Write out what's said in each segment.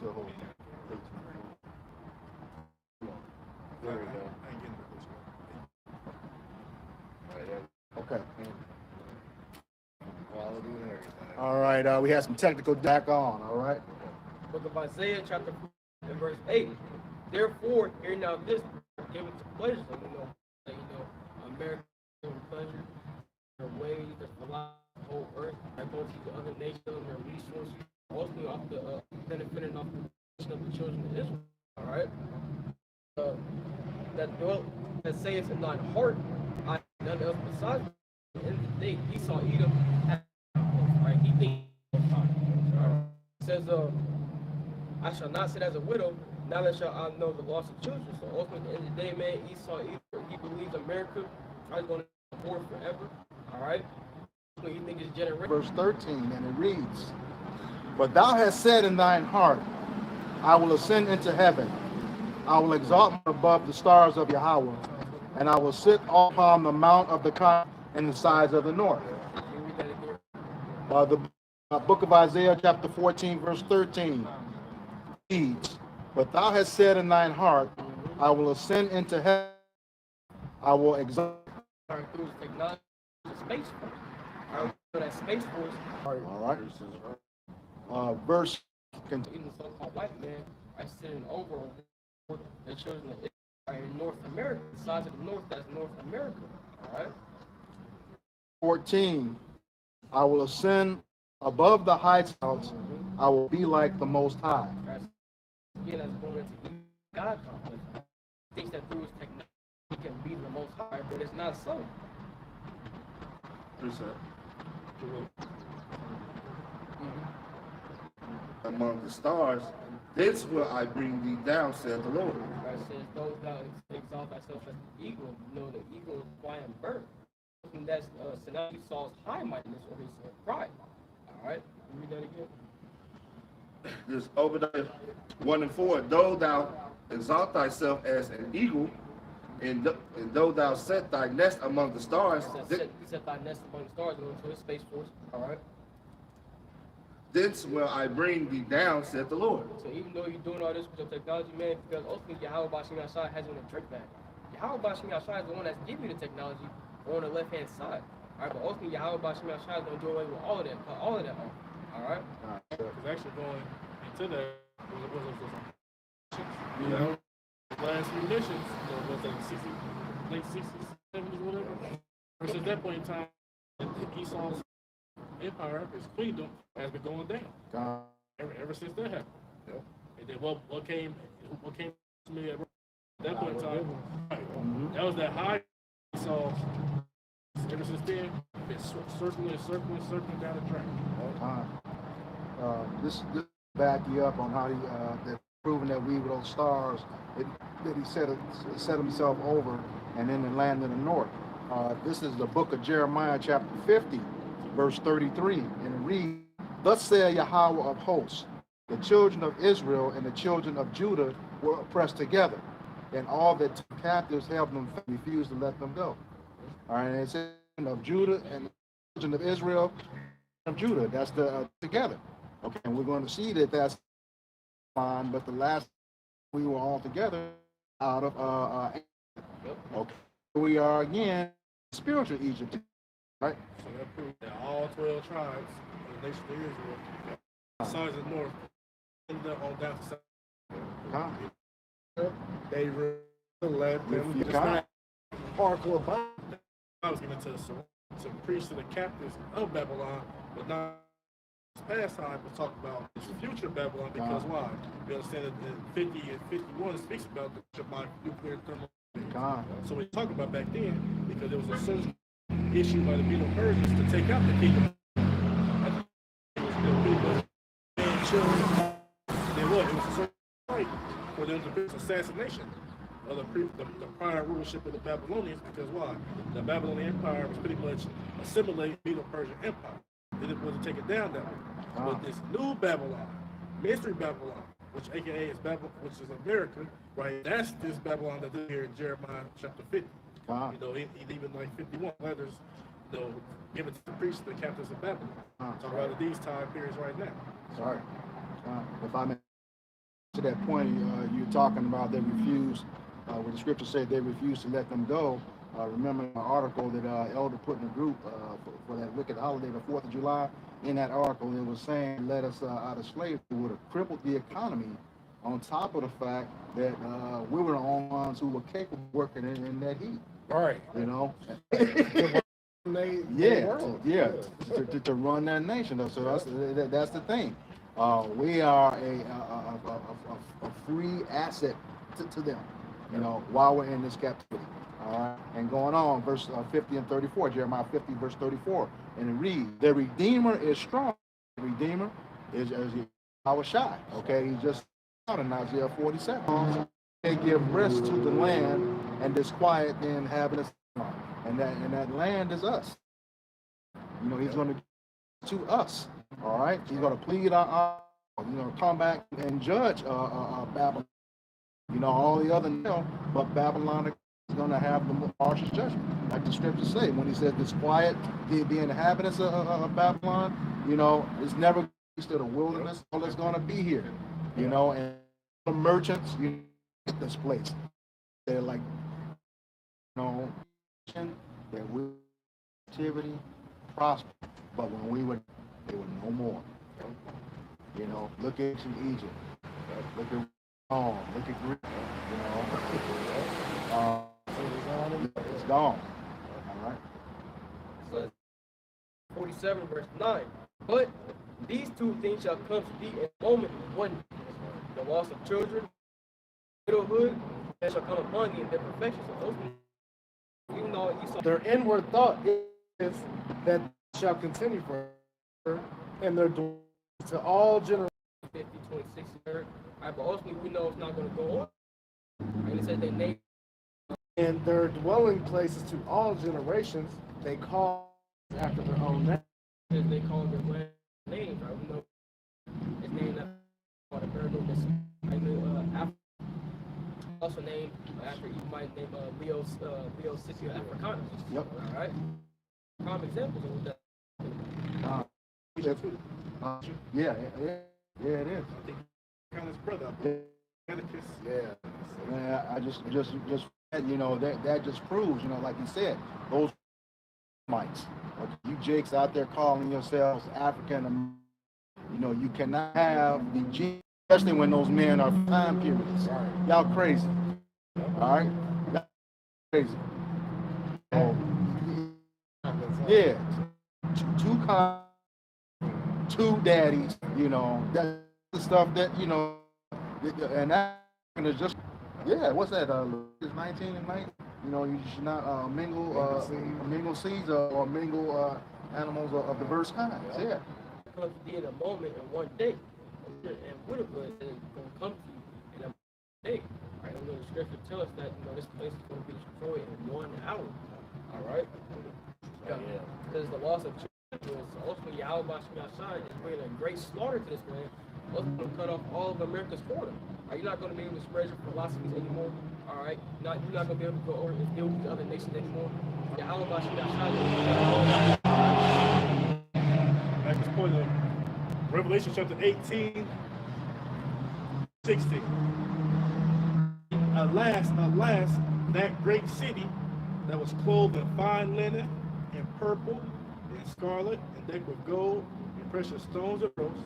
still hold. There we go. Okay. All right. We had some technical back on. All right. Book of Isaiah, chapter 4, and verse 8. Therefore, hear now this, give it to pleasure. So, America giving pleasure, their ways, their philosophy, the whole earth. I go to the other nations, their resources, ultimately off the benefiting off the of the children of Israel. All right. That saith in thine heart, I none else besides. At the end of the day, Esau Edom has right. He thinks right. It says, I shall not sit as a widow, neither shall I know the loss of children. So ultimately, at the end of the day, man, Esau Edom, he believes America is going to be poor forever. All right. So you think it's generation. Verse 13, and it reads, but thou hast said in thine heart, I will ascend into heaven. I will exalt above the stars of Yahweh, and I will sit upon the mount of the Con in the sides of the north. The book of Isaiah, chapter 14, verse 13 reads, but thou hast said in thine heart, I will ascend into heaven. I will exalt. Through technology, space force. That space force. All right. Verse. Even the so-called white man are sitting over the children of Israel are in North America. The size of the north, that's North America. All right. 14. I will ascend above the heights. I will be like the Most High. Again, that's going into God complex. He thinks that through his technology he can be the Most High, but it's not so. Among the stars, thence will I bring thee down, said the Lord. Right, says, those thou exalt thyself as the eagle, the eagle is flying bird. And that's Sinai Saul's high mindedness or his pride. All right, read that again. This Obadiah 1 and 4. Though thou exalt thyself as an eagle, and though thou set thy nest among the stars, set thy nest among the stars, going to his space force. All right. Thence will I bring thee down, said the Lord. So even though you're doing all this with your technology, man, because ultimately Yahweh Bashim Yashai has you in a trick bag. Yahweh Bashim Yashai is the one that's giving you the technology on the left-hand side. All right, but ultimately Yahweh Bashim Yashai is going to do away with all of that off. All right? Because actually going into that was last few missions, was that 60, late 60s, 70s, whatever. Versus that point in time, Esau's empire, his kingdom, has been going down ever since that happened. Yep. And then what came to me at that point in time, that was that high Esau. Ever since then, been circling down the track. All time. This back you up on how he they're proving that we were those stars that he set himself over and in the land of the north. This is the book of Jeremiah, chapter 50. Verse 33, and it reads, thus saith Yahweh of hosts, the children of Israel and the children of Judah were oppressed together, and all that captives held them refused to let them go. All right, and it says of Judah and the children of Israel of Judah, that's the together. Okay, and we're going to see that that's fine, but the last we were all together out of okay, here we are again, spiritual Egypt, right? So that proves that all 12 tribes of the nation of Israel, besides the north, ended up on down to south. They let them just not hardcore Bible. I was given to some priests and the captives of Babylon, but not past time to talk about this future Babylon, because why? You understand that in 50 and 51 it speaks about the Shabbat nuclear thermal. So we talk about back then, because there was a certain issue by the Medo-Persians to take out the kingdom. It was it was a certain fight for them to do assassination of the prior rulership of the Babylonians, because why? The Babylonian Empire was pretty much assimilating the Medo-Persian Empire. They didn't want to take it down that way. But this new Babylon, mystery Babylon, which AKA is Babylon, which is America, right? That's this Babylon that's here in Jeremiah chapter 50. You know, he even like 51 letters, you know, given to the priests, the captains of Babylon. Talk about these time periods right now. Sorry. If I may to that point you're talking about, they refused, where the scripture said they refused to let them go. Remember an article that Elder put in a group for that wicked holiday, the 4th of July. In that article, it was saying, let us out of slavery would have crippled the economy, on top of the fact that we were the only ones who were capable of working in that heat. Right. You know? Yeah. To run that nation. So that's the thing. We are a free asset to them, you know, while we're in this captivity. All right, and going on, verse 50 and 34, Jeremiah 50, verse 34, and it reads, the Redeemer is strong. The Redeemer is our shot. Okay, he just out in Isaiah 47. They give rest to the land and disquiet the inhabitants, and that land is us. You know, he's going to give to us. All right, he's going to plead our, you know, come back and judge Babylon. You know, all the other but Babylon is going to have the harshest judgment, like the scriptures say. When he says disquiet the inhabitants of Babylon, you know, it's never to the wilderness. All that's going to be here. You know, and the merchants, you get this place. They're like, you know, that we activity prosper, but when we were, they were no more. You know, look at Egypt, look at Rome, look at Greece. You know, it's gone. All right. So 47 verse 9. But these two things shall come to thee in a moment, one day. The loss of children, widowhood, that shall come upon thee in their perfection. So those things, even though you saw Their inward thought is that shall continue forever, and their to all generations. 50, 26, 30. Right, but ultimately we know it's not going to go on. Right, it says they name And their dwelling places to all generations, they call after their own name. as they call their land names. Right, we know it's named after the American. I know Africa. Also named after you might name Leo Sicily Africanus. Yep. All right. Prime examples of that. Yeah, it is. Kind of brother. Yeah, man, I just you know, that just proves, you know, like you said, those mites, you jakes out there calling yourselves African, you know, you cannot have the G, especially when those men are time periods. Y'all crazy, all right? Y'all crazy. Oh, yeah, two daddies, you know, that's the stuff that, you know, and that is just, yeah, what's that? It's 19 and 9. You know, you should not mingle seeds or mingle animals of diverse kinds. Yeah. Comes to be in a moment in one day. And widowhood is going to come to you in a day. Right? And the scripture tells us that, you know, this place is going to be destroyed in 1 hour. All right? Because the loss of children, ultimately Yahweh Shemashai is bringing a great slaughter to this land. Ultimately going to cut off all of America's corner. Are you not going to be able to spread your philosophies anymore? All right? You're not going to be able to go over and deal with the other nations anymore. Yahweh Shemashai. At this point of Revelation chapter 18, 60. Alas, that great city that was clothed in fine linen and purple and scarlet and decked with gold and precious stones and pearls.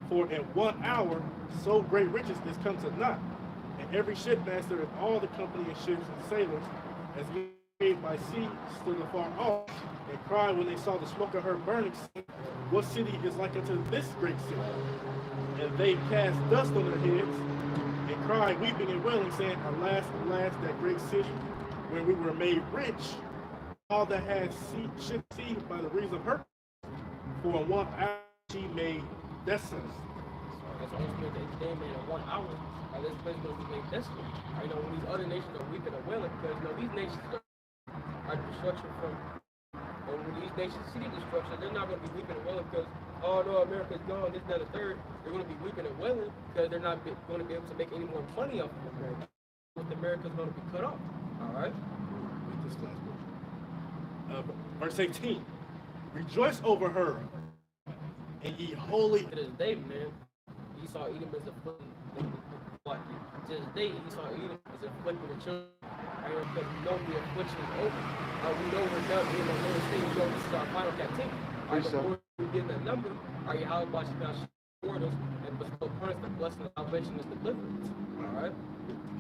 For in 1 hour so great riches is come to naught, and every shipmaster and all the company of ships and sailors, as made by sea, stood afar off, and cried when they saw the smoke of her burning, saying, what city is like unto this great city? And they cast dust on their heads, and cried, weeping and wailing, saying, alas, that great city, where we were made rich, all that had should see by the reason of her, for in 1 hour she made desolate. That's ultimately they made in 1 hour. This place is going to be made desolate. You know, when these other nations are weeping and wailing, because you know these nations are destruction from. And when these nations see the destruction, they're not going to be weeping and wailing because, oh no, America's gone, this, that, and the third. They're going to be weeping and wailing because they're not going to be able to make any more money off of America. America's going to be cut off. All right? Read this last one. Verse 18. Rejoice over her, and ye holy. To this day, man, Esau Edom is a foot. To this day, Esau Edom is afflicted with children. Right? Because we know the affliction is over. We know we're done in the Lord's state. We know this is our final captivity. Right? Before we get that number, our Yahweh Bashimah reward us and bestow upon us the blessing of salvation and deliverance. All right?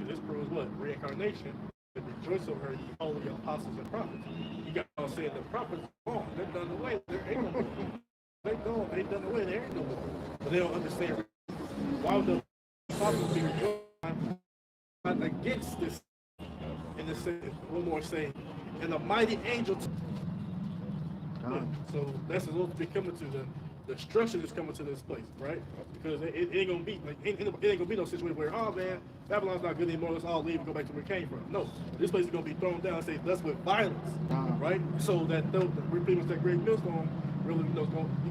This proves what? Reincarnation. But rejoice over her, ye holy apostles and prophets. You got all saying the prophets are gone. They're done away. There ain't no more. They gone. They done away. There ain't no more. But they don't understand why would the prophets be rejoicing against this. In the sense, one more saying, and the mighty angel. So that's supposed to be coming to the destruction is coming to this place, right? Because it ain't gonna be like it ain't gonna be no situation where, oh man, Babylon's not good anymore. Let's all leave and go back to where we came from. No, this place is gonna be thrown down. Say that's with violence, right? So that the repayment that great millstone really you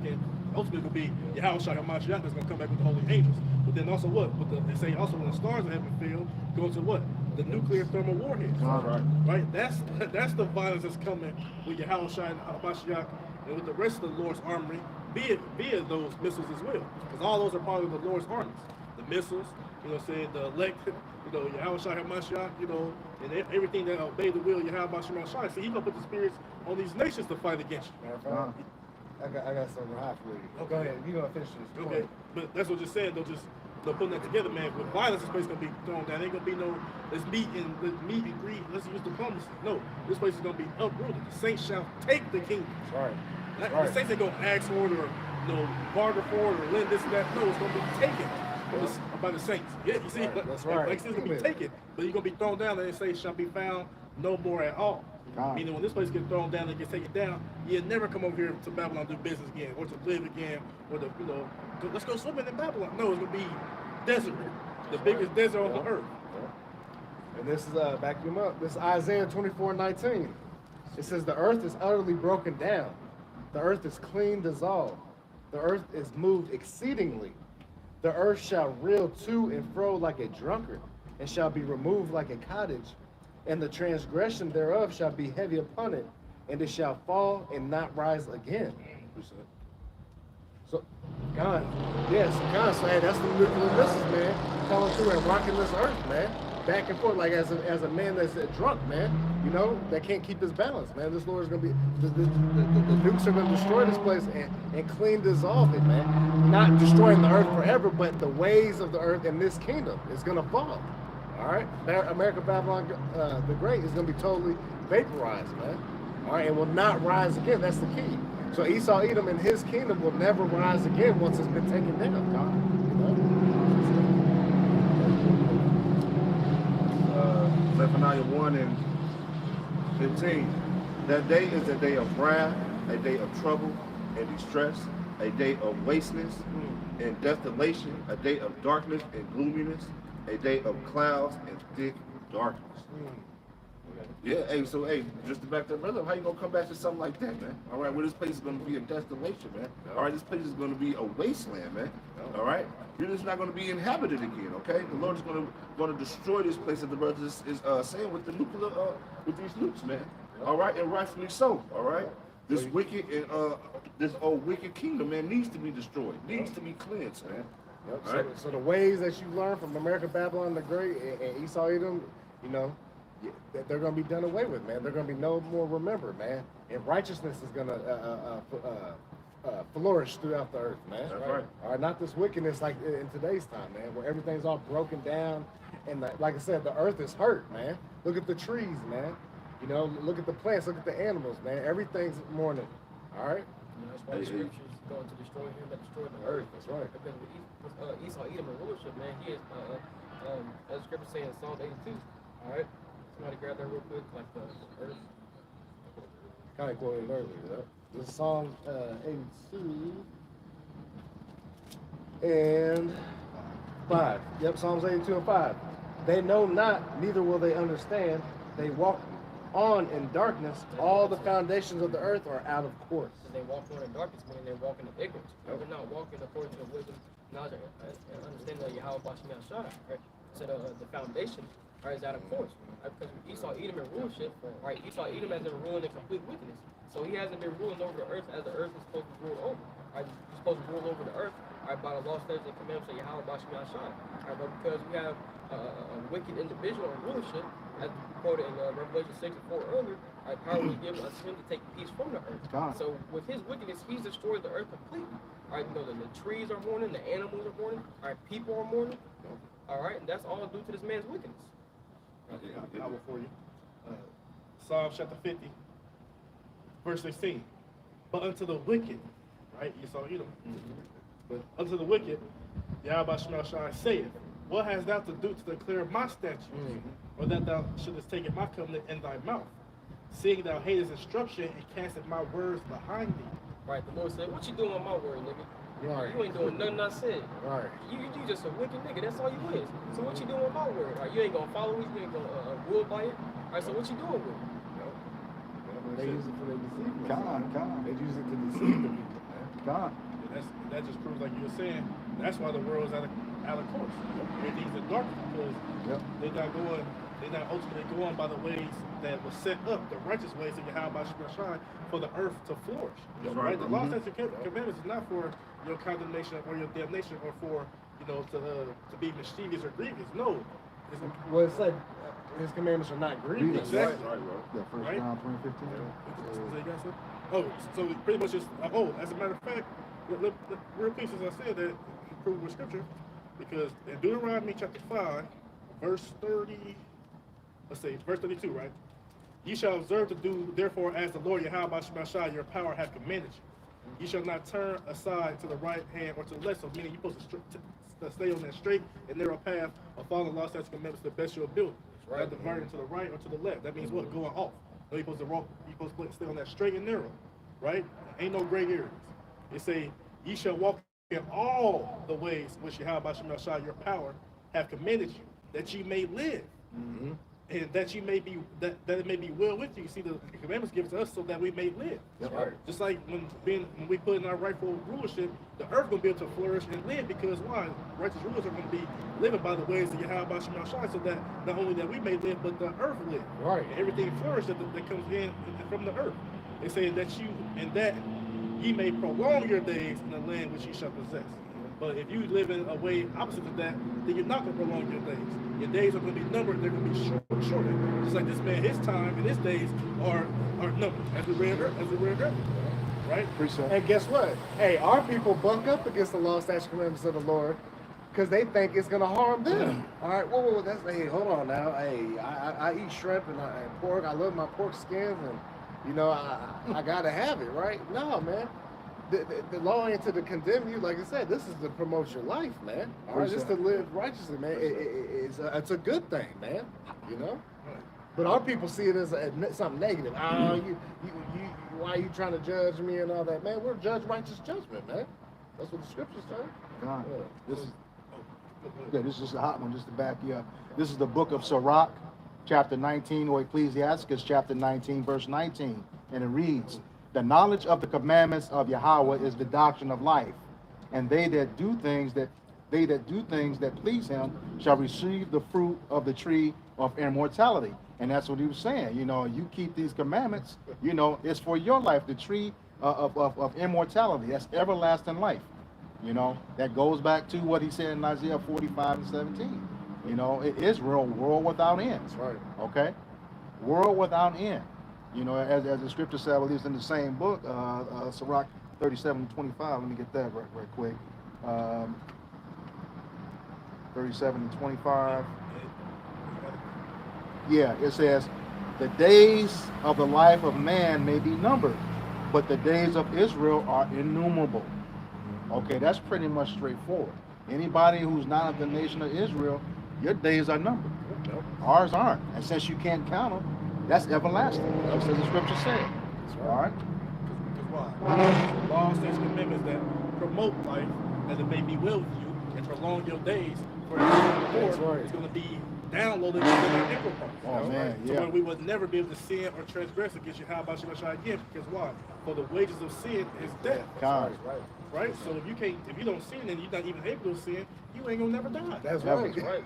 can ultimately gonna be Yahweh Hamashiach that's gonna come back with the holy angels. But then also what? They say also when the stars of heaven fail, go to what? The nuclear thermal warheads. Right? That's the violence that's coming with Yahweh Hamashiach and with the rest of the Lord's armory, via those missiles as well. Because all those are part of the Lord's armies. The missiles, the elect, Yahweh Hamashiach, and everything that obey the will of Yahweh Hamashiach. So he gonna put the spirits on these nations to fight against you. I got something hot for you. Okay. Go ahead. You're going to finish this. Okay. But that's what you're saying, they're putting that together, man. With violence, this place is going to be thrown down. Ain't going to be no, let's meet and greet, let's use diplomacy. No, this place is going to be uprooted. The saints shall take the kingdom. Right. The saints ain't going to ask for it or barter for it or lend this and that. No, it's going to be taken by the saints. Yeah, you see? Right. That's right. Like it's going to be taken. But you're going to be thrown down and the saints shall be found no more at all. Meaning when this place gets thrown down and gets taken down, you'll never come over here to Babylon to do business again, or to live again, or to, let's go swimming in Babylon. No, it's gonna be desert, the biggest desert on the earth. And this is back him up. This is Isaiah 24:19. It says the earth is utterly broken down, the earth is clean dissolved, the earth is moved exceedingly. The earth shall reel to and fro like a drunkard, and shall be removed like a cottage. And the transgression thereof shall be heavy upon it, and it shall fall and not rise again. So, God, so hey, that's the nuclear missiles, man, coming through and rocking this earth, man, back and forth, like as a man that's drunk, man, that can't keep his balance, man. This Lord is gonna be, the nukes are gonna destroy this place and clean dissolve it, man. Not destroying the earth forever, but the ways of the earth in this kingdom is gonna fall. All right, America Babylon the Great is going to be totally vaporized, man. All right, and will not rise again. That's the key. So Esau Edom and his kingdom will never rise again once it's been taken down. Zephaniah 1 and 15. That day is a day of wrath, a day of trouble and distress, a day of wasteness and desolation, a day of darkness and gloominess, a day of clouds and thick darkness. Yeah, just to back that brother up, how you gonna come back to something like that, man? All right, well, this place is gonna be a desolation, man. All right, this place is gonna be a wasteland, man. All right, you're just not gonna be inhabited again, okay? The Lord is gonna destroy this place, that the brother is saying with the nuclear, with these nukes, man. All right, and rightfully so. All right, this wicked and this old wicked kingdom, man, needs to be destroyed, needs to be cleansed, man. Yep. So the ways that you learn from America Babylon the Great and Esau Edom, they're going to be done away with, man. They're going to be no more remembered, man. And righteousness is going to flourish throughout the earth, man. That's right. All right, not this wickedness like in today's time, man, where everything's all broken down. And like I said, the earth is hurt, man. Look at the trees, man. Look at the plants, look at the animals, man. Everything's mourning. All right? That's why the scriptures going to destroy him that destroyed the earth. That's right. Because with Esau Edom and rulership, man, he is, as the scripture says in Psalm 82. All right? Somebody grab that real quick, like the earth. Kind of quoted earlier, This is Psalm 82 and 5. Yep, Psalms 82 and 5. They know not, neither will they understand. They walk on in darkness. All the foundations of the earth are out of course. And they walk on in darkness, meaning they're walking in ignorance. Right? They're not walking according to the wisdom, knowledge, and understanding of Yahweh Bashim Shara. Right? So the foundation is out of course. Right? Because Esau Edom in rulership, right? Esau Edom has been ruling in complete wickedness. So he hasn't been ruling over the earth as the earth is supposed to rule over. Right? He's supposed to rule over the earth, right, by the law, statutes, and commandments of Yahweh Bashim Shara. Right? But because we have a wicked individual in rulership, as quoted in Revelation 6 and 4 earlier, power was given unto him to take peace from the earth. God. So with his wickedness, he's destroyed the earth completely. All right, you know, the trees are mourning, the animals are mourning, all right, people are mourning. All right, and that's all due to this man's wickedness. I will for you. Psalm chapter 50, verse 16. But unto the wicked, right? You saw Edom. But unto the wicked, Yahweh Shemashai saith, what hast thou to do to declare my statutes? Or that thou shouldest take my covenant in thy mouth, seeing thou hatest instruction and casteth my words behind thee. Right, the Lord said, what you doing on my word, nigga? Right. You ain't doing nothing I said. Right. You just a wicked nigga, that's all you is. So what you doing with my word? All right, you ain't gonna follow it, you ain't gonna rule by it. All right, so what you doing with it? They use it for their deceiving. God. They use it to deceive the people, man. God. That just proves, like you were saying, that's why the world's out of course. Everything's in darkness because they're not ultimately going by the ways that was set up, the righteous ways that Yahweh shine for the earth to flourish. That's Right? right. The law, statutes, and commandments is not for your condemnation or your damnation or for, to be mischievous or grievous. No. Well, it's like his commandments are not grievous. Exactly. Right, bro. Yeah, First Right? John 2015. So you got something? Oh, so pretty much just, as a matter of fact, real quick, since I said that, prove with scripture, because in Deuteronomy chapter 5, verse 32, right? Ye shall observe to do, therefore, as the Lord Yahweh Shemashai, your power hath commanded you. You shall not turn aside to the right hand or to the left, so meaning you're supposed to stay on that straight and narrow path of following the law, statutes, and commandments to the best of your ability. Right. Not diverting to the right or to the left. That means what? Going off. No, you're supposed to stay on that straight and narrow, right? Ain't no gray areas. It say, ye shall walk in all the ways which Yahweh Shemashai, your power, have commanded you, that ye may live. And that you may be that it may be well with you. You see, the commandments given to us so that we may live. Yep. Right. Just like when we put in our rightful rulership, the earth gonna be able to flourish and live because why? Righteous rulers are gonna be living by the ways of Yahweh Shemashai, so that not only that we may live, but the earth live. Right. And everything flourish that comes in from the earth. They say that ye may prolong your days in the land which ye shall possess. But if you live in a way opposite of that, then you're not going to prolong your days. Your days are going to be numbered, they're going to be shorter. Just like this man, his time and his days are numbered, as we read earlier. Right? Precept. And guess what? Hey, our people buck up against the law, statutes, commandments of the Lord because they think it's going to harm them. All right, whoa, that's, hey, hold on now. Hey, I eat shrimp and pork. I love my pork skins and, I got to have it, right? No, man. The law ain't to condemn you. Like I said, this is to promote your life, man. All right, just to live righteously, man. It's a good thing, man. But our people see it as something negative. Oh, why are you trying to judge me and all that, man? We're judge righteous judgment, man. That's what the scriptures say. God. This is a hot one, just to back you up. This is the book of Sirach, chapter 19, or Ecclesiasticus, chapter 19, verse 19, and it reads, "The knowledge of the commandments of Yahweh is the doctrine of life, and they that do things that please him shall receive the fruit of the tree of immortality." And that's what he was saying. You keep these commandments, it's for your life, the tree of immortality. That's everlasting life. That goes back to what he said in Isaiah 45 and 17. It is world without end. That's right. Okay? World without end. As the scripture said, I believe it's in the same book, Sirach 37 and 25. Let me get that right quick. 37 and 25. Yeah, it says, "The days of the life of man may be numbered, but the days of Israel are innumerable." Okay, that's pretty much straightforward. Anybody who's not of the nation of Israel, your days are numbered. Ours aren't. And since you can't count them, that's everlasting. That's what the scripture said. All right? Because why? The law, statutes, and commandments that promote life, that it may be well with you, and prolong your days for That's right. it's going to be downloaded into the inward parts. Oh, man, So yeah. where we would never be able to sin or transgress against you, how about you again? Because why? For the wages of sin is death. God. Right? So if you don't sin and you're not even able to sin, you ain't gonna never die. That's Never. right.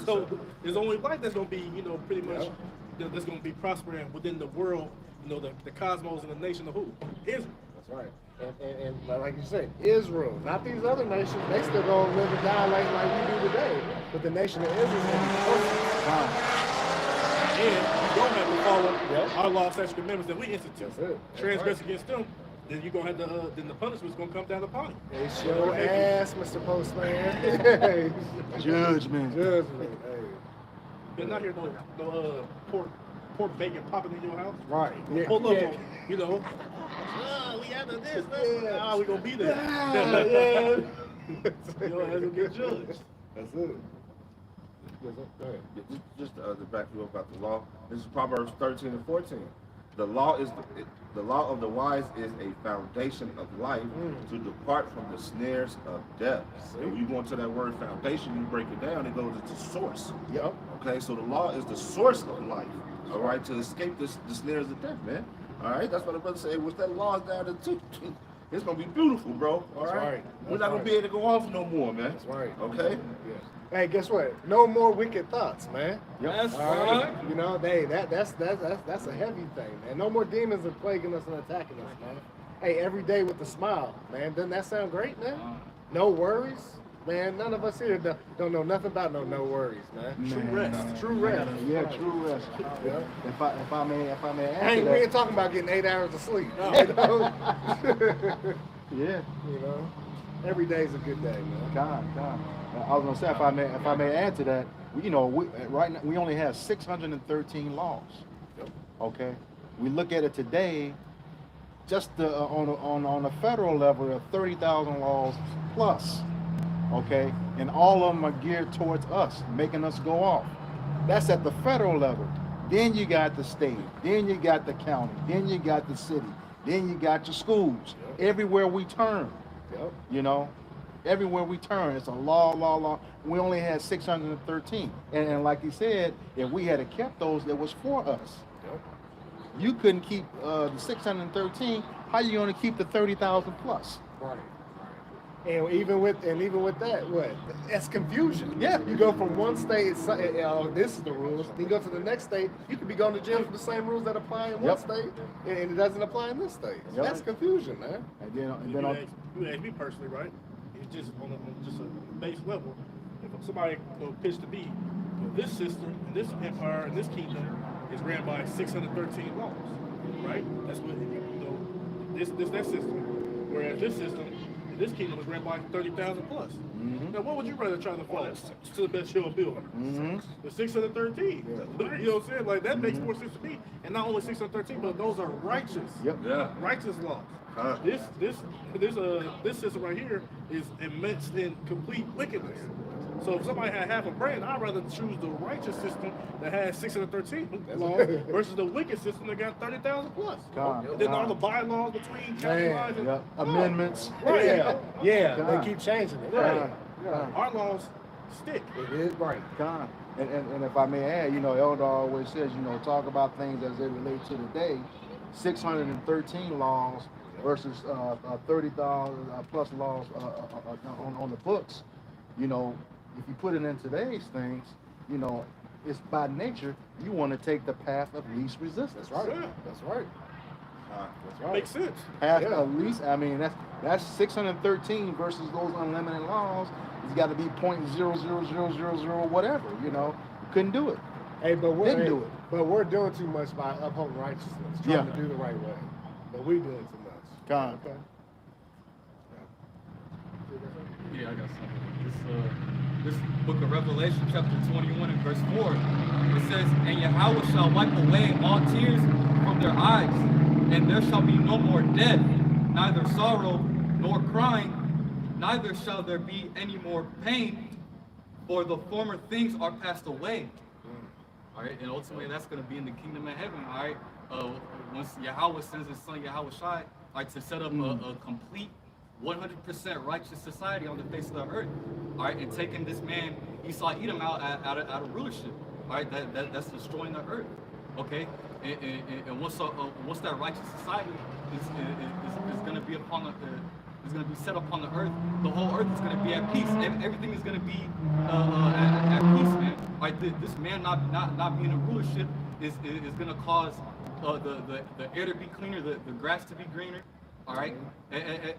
So there's only life that's gonna be, pretty much that's gonna be prospering within the world, the cosmos and the nation of who? Israel. right. And like you said, Israel, not these other nations, they still gonna live and die like we do today. But the nation of Israel is gonna be perfect. And you don't have to follow Yep. our law, statutes, commandments that we institute. That's it. That's Transgress against them, then you gonna have to. Then the punishment's gonna come down upon you. It's your ass, Mr. Postman. Judgment. Judgment. Hey. But not here no pork bacon popping in your house. Right. Yeah. Pull up Yeah. on, you know. We have this. Yeah. We gonna be there. Yeah. Your ass will get judged. That's it. Go ahead. Just to back you up about the law, this is Proverbs 13 and 14. The law of the wise is a foundation of life to depart from the snares of death. And when you go into that word foundation, you break it down, it goes into source. Yep. Okay, so the law is the source of life. All right, to escape the snares of death, man. All right, that's what the brother said. Once that law is down to two, it's gonna be beautiful, bro. All That's right, right. we're That's not gonna right. be able to go off no more, man. That's right. Okay. Yeah. Hey, guess what? No more wicked thoughts, man. That's All right. right. You know, that's a heavy thing, man. No more demons are plaguing us and attacking us, man. Hey, every day with a smile, man. Doesn't that sound great, man? No worries, man. None of us here don't know nothing about no worries, man. Man, True rest. True rest. Yeah, true rest. Yeah. If I may Hey, answer we ain't that. talking about getting 8 hours of sleep. No. You know? Yeah. You know, every day's a good day, man. God. I was gonna say if I may add to that, right now we only have 613 laws. Yep. Okay, we look at it today, just on a federal level, there are 30,000 laws plus. Okay, and all of them are geared towards us, making us go off. That's at the federal level. Then you got the state, then you got the county, then you got the city, then you got your schools. Yep. Everywhere we turn, Yep. everywhere we turn, it's a law. We only had 613, and like he said, if we had kept those, it was for us. Yep. You couldn't keep the 613. How you gonna keep the 30,000 plus? Right. And even with that, what? That's confusion. Yeah. You go from one state, this is the rules. Then you go to the next state, you could be going to jail for the same rules that apply in one Yep. state, and it doesn't apply in this state. Yep. That's confusion, man. And then You ask me personally, right? It's just on just a base level. If somebody pitched to me, this system, this empire, and this kingdom is ran by 613 laws, right? That's what that system. Whereas this system, this kingdom is ran by 30,000 plus. Mhm. Now, what would you rather try to follow to the best show ability? Mhm. The 613. You know what I'm saying? Like that makes more sense to me. And not only 613, but those are righteous. Yep. Yeah. Righteous laws. This system right here is immense in complete wickedness. So if somebody had half a brain, I'd rather choose the righteous system that has 613 laws versus the wicked system that got 30,000 plus. God, And then all God. the bylaws between county Man, lines and Yep. Amendments. Right. Yeah. God. They keep changing it. Right. God. Our laws stick. It is right. God. And if I may add, Elder always says, talk about things as they relate to today. 613 laws versus 30,000 plus laws on the books. If you put it in today's things, it's by nature you want to take the path of least resistance. That's right. Yeah. That's right. That's right. Makes sense. Path Yeah. of least. I mean, that's 613 versus those unlimited laws. It's got to be 0.00000 whatever. Couldn't do it. Hey, but Didn't do it. But we're doing too much by upholding righteousness, trying Yeah. to do the right way. But we doing too much. God. Okay. Yeah, I got something. This book of Revelation, chapter 21 and verse 4, it says, "And Yahweh shall wipe away all tears from their eyes, and there shall be no more death, neither sorrow nor crying, neither shall there be any more pain, for the former things are passed away." All right, and ultimately that's going to be in the kingdom of heaven. All right, once Yahweh sends His Son Yahweh Shai, all right, to set up a complete 100% righteous society on the face of the earth. All right, and taking this man Esau Edom out of rulership. All right, that's destroying the earth. Okay, and once that righteous society is going to be is going to be set upon the earth, the whole earth is going to be at peace. Everything is going to be at peace, man. All right, this man not being in rulership is going to cause the air to be cleaner, the grass to be greener. All right,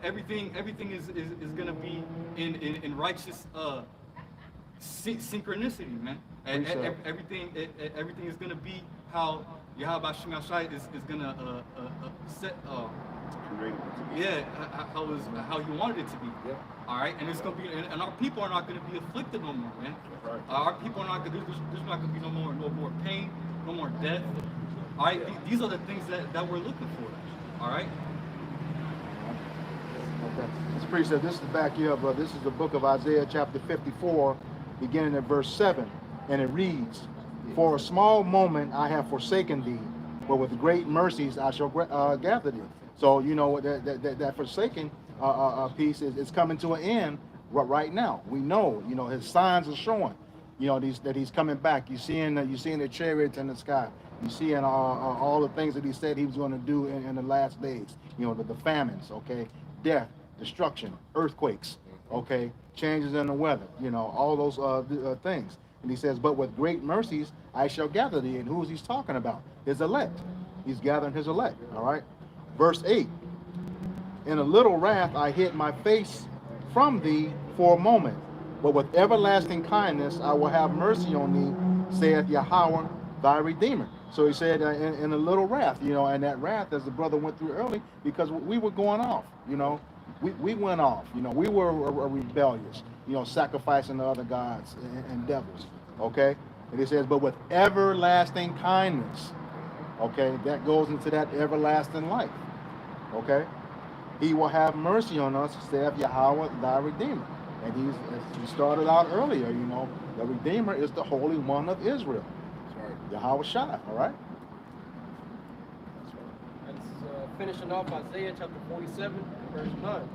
everything is gonna be in righteous synchronicity, man. Everything is gonna be how Yahweh Shem Shai is gonna set. Yeah, how you wanted it to be. Yeah. All right, and it's gonna be, and our people are not gonna be afflicted no more, man. Right. Our people are not gonna. There's not gonna be no more pain, no more death. All right, these are the things that we're looking for. All right. Okay. This priest said, this is back here, brother. This is the book of Isaiah, chapter 54, beginning at verse 7, and it reads, "For a small moment I have forsaken thee, but with great mercies I shall gather thee." So you know that forsaken piece is coming to an end right now. We know, you know, his signs are showing, you know, that he's coming back. You're seeing the chariots in the sky. You're seeing all the things that he said he was going to do in the last days. You know, the famines, okay, death, destruction, earthquakes, okay, changes in the weather. You know, all those things. And he says, "But with great mercies I shall gather thee." And who is he talking about? His elect. He's gathering his elect. All right. Verse 8, "In a little wrath I hid my face from thee for a moment, but with everlasting kindness I will have mercy on thee, saith Yahweh thy Redeemer." So he said in a little wrath, you know, and that wrath, as the brother went through early, because we were going off, you know, we went off, you know, we were rebellious, you know, sacrificing to other gods and devils, okay? And he says, but with everlasting kindness, okay, that goes into that everlasting life, okay? He will have mercy on us, saith Yahweh thy Redeemer. And as he started out earlier, you know, the Redeemer is the Holy One of Israel. Yahweh Shai, all right? And finishing off Isaiah chapter 47, verse 9.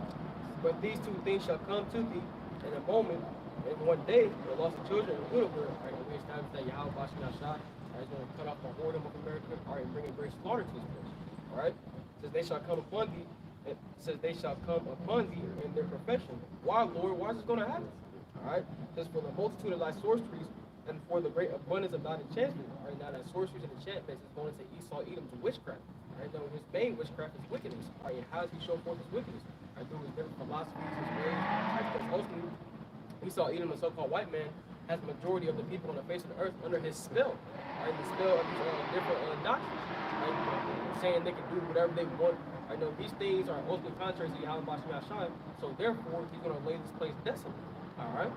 "But these two things shall come to thee in a moment, and one day the lost of children and widower, right, and we establish that Yahweh Shai is going to cut off the whoredom of America, all right, and bring a great slaughter to this place. All right? It says they shall come upon thee, it says they shall come upon thee in their perfection. Why, Lord? Why is this going to happen? All right? Just for the multitude of thy sorceries and for the great abundance of thine enchantment. Right now, that sorceries and enchantments is going to Esau Edom to witchcraft. Right now, his main witchcraft is wickedness. Right, and how does he show forth his wickedness? Right, through his different philosophies, his ways. Right, because ultimately, Esau Edom, the so-called white man, has the majority of the people on the face of the earth under his spell. Right, the spell of these different doctrines. Right, saying they can do whatever they want. Right, now, these things are ultimately contrary to Yahweh Shai. So therefore, he's going to lay this place desolate. All right.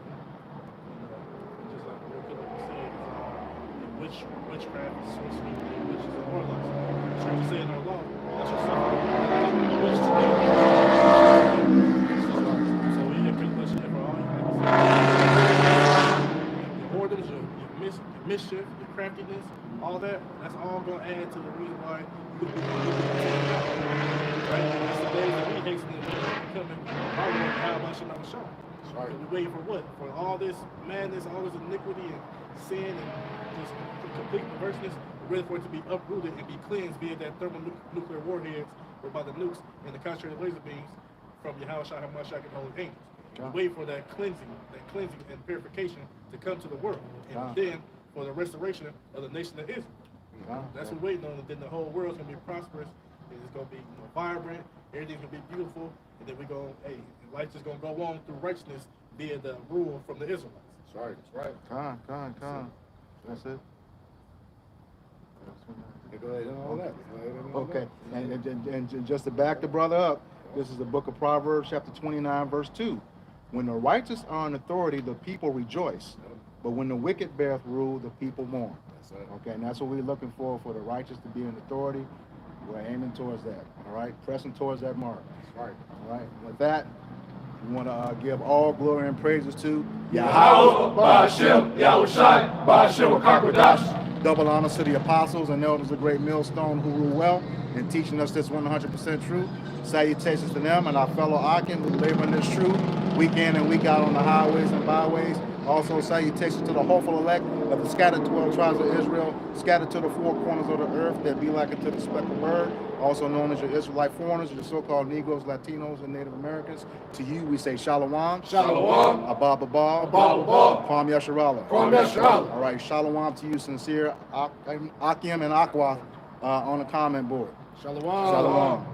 Witchcraft, sorcery, witches, and warlocks. So you say in our law, that's your suffering. So we get pretty much for all your whoredoms, your mischief, your craftiness, all that. That's all going to add to the reason why you could be right? That's the days that we hasten to becoming our Lord, how much and our show. Right. We're waiting for what? For all this madness, all this iniquity and sin and just complete perverseness, ready for it to be uprooted and be cleansed via that thermonuclear warheads or by the nukes and the concentrated laser beams from Yahweh Shai HaMashiach and Holy Angels. We wait for that cleansing and purification to come to the world. And then for the restoration of the nation of Israel. That's what we're waiting on, and then the whole world's gonna be prosperous, and it's gonna be vibrant, everything's gonna be beautiful, and then we're gonna, life's just gonna go on through righteousness via the rule from the Israelites. That's right. Right. Con. That's it. Go ahead and all that. Okay, and just to back the brother up, this is the book of Proverbs, chapter 29, verse 2. "When the righteous are in authority, the people rejoice, but when the wicked beareth rule, the people mourn." Okay, and that's what we're looking for the righteous to be in authority. We're aiming towards that, all right? Pressing towards that mark. That's right. All right, with that, we want to give all glory and praises to Yahweh, Ba'ashem, Yahushai, Ba'ashem, Kakodash. Double honors to the apostles and elders of Great Millstone who rule well in teaching us this 100% truth. Salutations to them and our fellow Akim who labor in this truth week in and week out on the highways and byways. Also salutations to the hopeful elect of the scattered 12 tribes of Israel, scattered to the four corners of the earth that be like unto the speckled bird, also known as your Israelite foreigners, your so-called Negroes, Latinos, and Native Americans. To you we say Shalom. Shalom. Abba Baba. Abba Baba. Kwam Yasharallah. Kwam Yasharallah. All right, Shalom to you, sincere Akim and Aqua on the comment board. Shalom. Shalom.